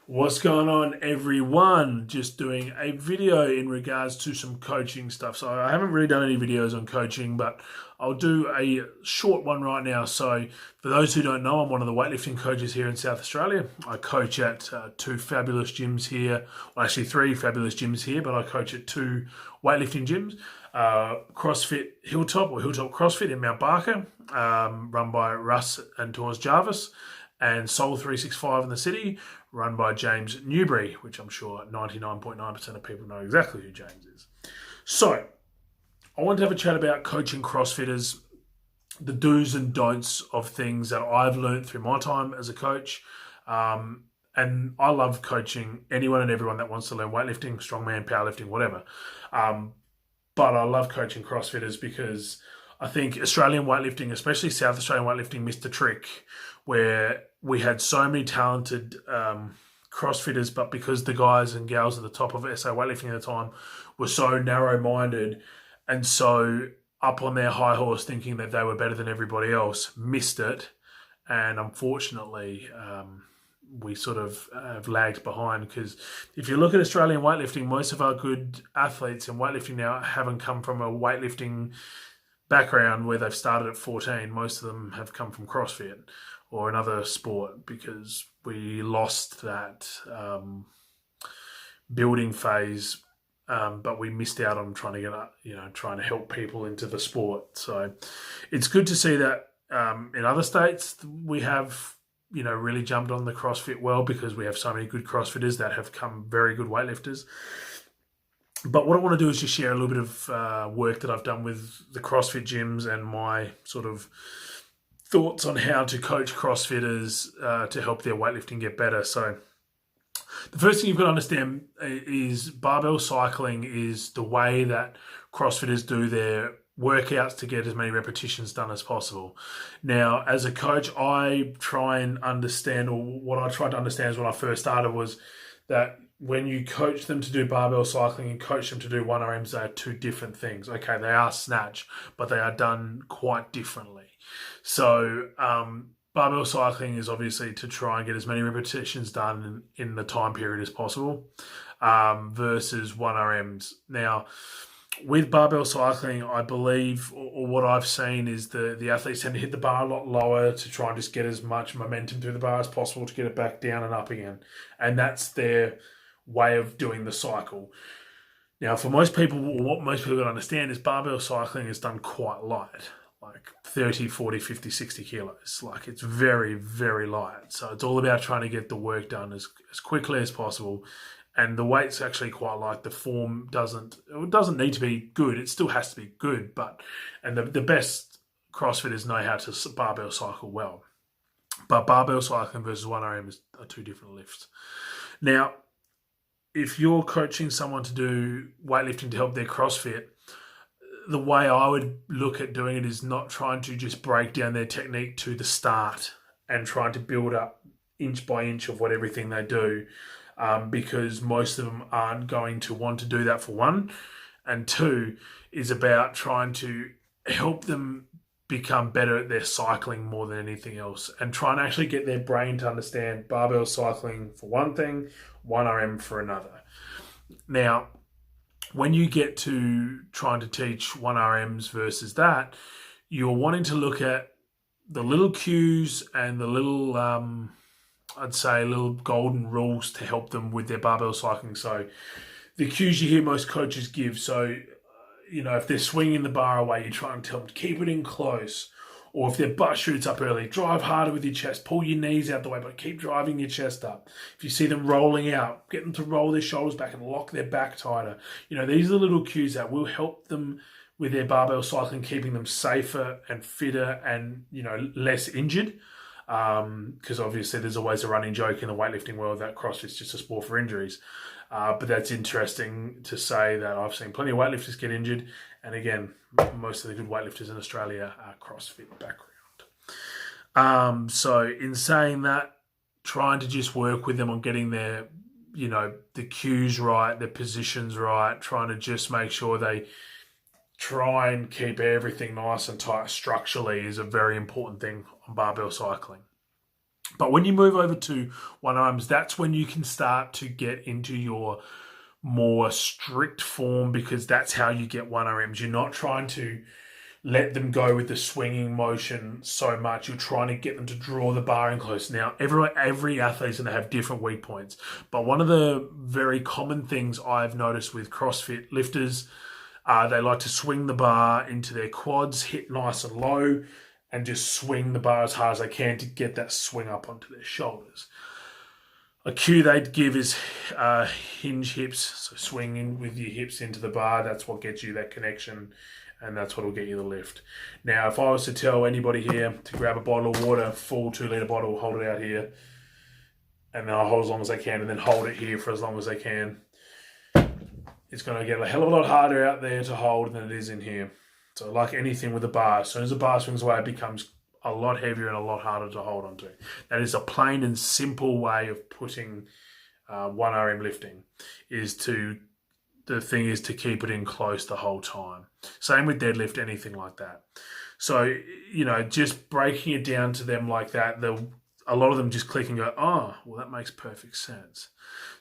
What's going on, everyone? Just doing a video in regards to some coaching stuff. So I haven't really done any videos on coaching, but I'll do a short one right now. So for those who don't know, I'm one of the weightlifting coaches here in South Australia. I coach at two fabulous gyms here. Well, actually three fabulous gyms here, but I coach at two weightlifting gyms. CrossFit Hilltop or Hilltop CrossFit in Mount Barker, run by Russ and Tors Jarvis, and Soul 365 in the city, run by James Newbury, which I'm sure 99.9% of people know exactly who James is. So, I want to have a chat about coaching CrossFitters, the do's and don'ts of things that I've learned through my time as a coach. And I love coaching anyone and everyone that wants to learn weightlifting, strongman, powerlifting, whatever. But I love coaching CrossFitters because I think Australian weightlifting, especially South Australian weightlifting, missed a trick where we had so many talented CrossFitters, but because the guys and gals at the top of SA weightlifting at the time were so narrow-minded and so up on their high horse thinking that they were better than everybody else, missed it. And unfortunately, we sort of have lagged behind, because if you look at Australian weightlifting, most of our good athletes in weightlifting now haven't come from a weightlifting background where they've started at 14. Most of them have come from CrossFit or another sport, because we lost that building phase, but we missed out on trying to trying to help people into the sport. So it's good to see that in other states we have really jumped on the CrossFit well, because we have so many good CrossFitters that have come very good weightlifters. But what I want to do is just share a little bit of work that I've done with the CrossFit gyms and my sort of thoughts on how to coach CrossFitters to help their weightlifting get better. So the first thing you've got to understand is barbell cycling is the way that CrossFitters do their workouts to get as many repetitions done as possible. Now, as a coach, I try and understand, or what I tried to understand when I first started, was that when you coach them to do barbell cycling and coach them to do 1RMs, they are two different things. Okay, they are snatch, but they are done quite differently. So barbell cycling is obviously to try and get as many repetitions done in the time period as possible, versus 1RMs. Now, with barbell cycling, I believe, or what I've seen, is the athletes tend to hit the bar a lot lower to try and just get as much momentum through the bar as possible to get it back down and up again. And that's their way of doing the cycle. Now, for most people, what most people don't understand is barbell cycling is done quite light, like 30, 40, 50, 60 kilos. Like, it's very, very light. So it's all about trying to get the work done as quickly as possible. And the weight's actually quite light. The form doesn't need to be good. It still has to be good. And the best CrossFitters know how to barbell cycle well. But barbell cycling versus 1RM are two different lifts. Now, if you're coaching someone to do weightlifting to help their CrossFit, the way I would look at doing it is not trying to just break down their technique to the start and trying to build up inch by inch of what everything they do, because most of them aren't going to want to do that, for one. And two, is about trying to help them become better at their cycling more than anything else, and try and actually get their brain to understand barbell cycling for one thing, 1RM for another. Now, when you get to trying to teach 1RMs versus that, you're wanting to look at the little cues and the little, I'd say, little golden rules to help them with their barbell cycling. So the cues you hear most coaches give. So, if they're swinging the bar away, you try and tell them to keep it in close. Or if their butt shoots up early, drive harder with your chest. Pull your knees out the way, but keep driving your chest up. If you see them rolling out, get them to roll their shoulders back and lock their back tighter. These are the little cues that will help them with their barbell cycling, keeping them safer and fitter and, less injured. Because obviously there's always a running joke in the weightlifting world that CrossFit's just a sport for injuries. But that's interesting to say that I've seen plenty of weightlifters get injured. And again, most of the good weightlifters in Australia are CrossFit background. So in saying that, trying to just work with them on getting their, the cues right, their positions right, trying to just make sure they try and keep everything nice and tight structurally is a very important thing on barbell cycling. But when you move over to one arms, that's when you can start to get into your more strict form, because that's how you get 1RMs. You're not trying to let them go with the swinging motion so much. You're trying to get them to draw the bar in close. Now, every athlete's going to have different weak points, but one of the very common things I've noticed with CrossFit lifters, they like to swing the bar into their quads, hit nice and low, and just swing the bar as hard as they can to get that swing up onto their shoulders. A cue they'd give is hinge hips, so swinging with your hips into the bar. That's what gets you that connection, and that's what will get you the lift. Now, if I was to tell anybody here to grab a bottle of water, full 2-litre bottle, hold it out here, and then I'll hold as long as I can, and then hold it here for as long as I can, it's going to get a hell of a lot harder out there to hold than it is in here. So like anything with a bar, as soon as the bar swings away, it becomes a lot heavier and a lot harder to hold onto. That is a plain and simple way of putting 1RM lifting. The thing is to keep it in close the whole time. Same with deadlift, anything like that. So, just breaking it down to them like that, a lot of them just click and go, oh, well, that makes perfect sense.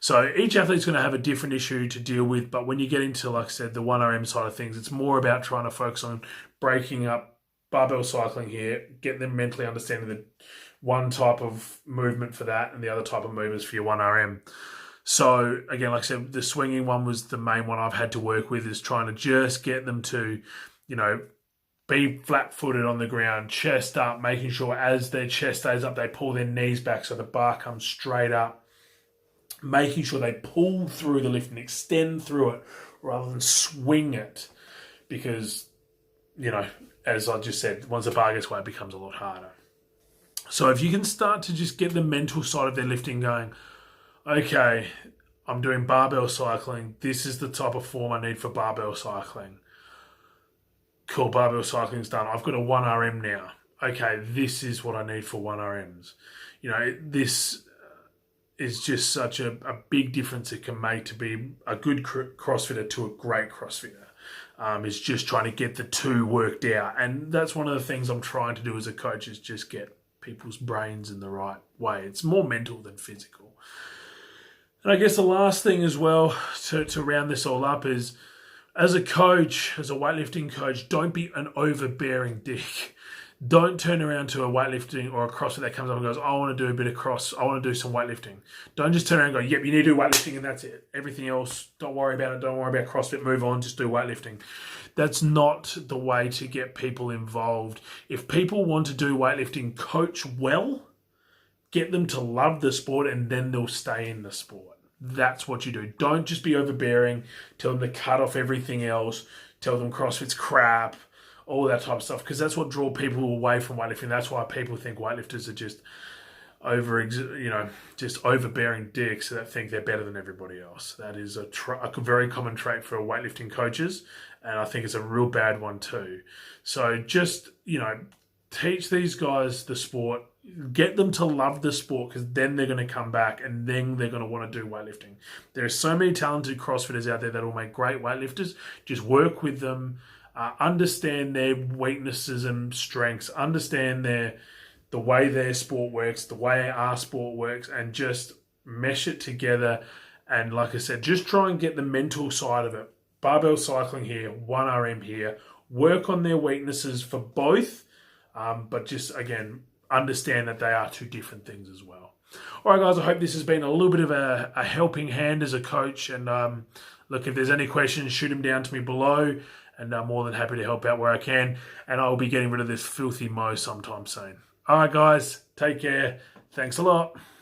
So each athlete's going to have a different issue to deal with, but when you get into, like I said, the 1RM side of things, it's more about trying to focus on breaking up barbell cycling here, get them mentally understanding the one type of movement for that and the other type of movements for your 1RM. So again, like I said, the swinging one was the main one I've had to work with, is trying to just get them to, be flat-footed on the ground, chest up, making sure as their chest stays up, they pull their knees back so the bar comes straight up, making sure they pull through the lift and extend through it rather than swing it, because, as I just said, once the bar gets away, it becomes a lot harder. So if you can start to just get the mental side of their lifting going, okay, I'm doing barbell cycling. This is the type of form I need for barbell cycling. Cool, barbell cycling's done. I've got a 1RM now. Okay, this is what I need for 1RMs. This is just such a big difference it can make to be a good CrossFitter to a great CrossFitter. Is just trying to get the two worked out. And that's one of the things I'm trying to do as a coach, is just get people's brains in the right way. It's more mental than physical. And I guess the last thing as well to round this all up is, as a coach, as a weightlifting coach, don't be an overbearing dick. Don't turn around to a weightlifting or a CrossFit that comes up and goes, I want to do a bit of I want to do some weightlifting. Don't just turn around and go, yep, you need to do weightlifting and that's it. Everything else, don't worry about it. Don't worry about CrossFit. Move on. Just do weightlifting. That's not the way to get people involved. If people want to do weightlifting, coach well, get them to love the sport, and then they'll stay in the sport. That's what you do. Don't just be overbearing. Tell them to cut off everything else. Tell them CrossFit's crap, all that type of stuff, because that's what draw people away from weightlifting. That's why people think weightlifters are just just overbearing dicks that think they're better than everybody else. That is a very common trait for weightlifting coaches, and I think it's a real bad one too. So just, teach these guys the sport, get them to love the sport, because then they're going to come back and then they're going to want to do weightlifting. There are so many talented CrossFitters out there that will make great weightlifters. Just work with them, understand their weaknesses and strengths, understand the way their sport works, the way our sport works, and just mesh it together. And like I said, just try and get the mental side of it. Barbell cycling here, 1RM here. Work on their weaknesses for both, but just, again, understand that they are two different things as well. All right, guys, I hope this has been a little bit of a helping hand as a coach. And look, if there's any questions, shoot them down to me below, and I'm more than happy to help out where I can. And I'll be getting rid of this filthy mo sometime soon. All right, guys, take care. Thanks a lot.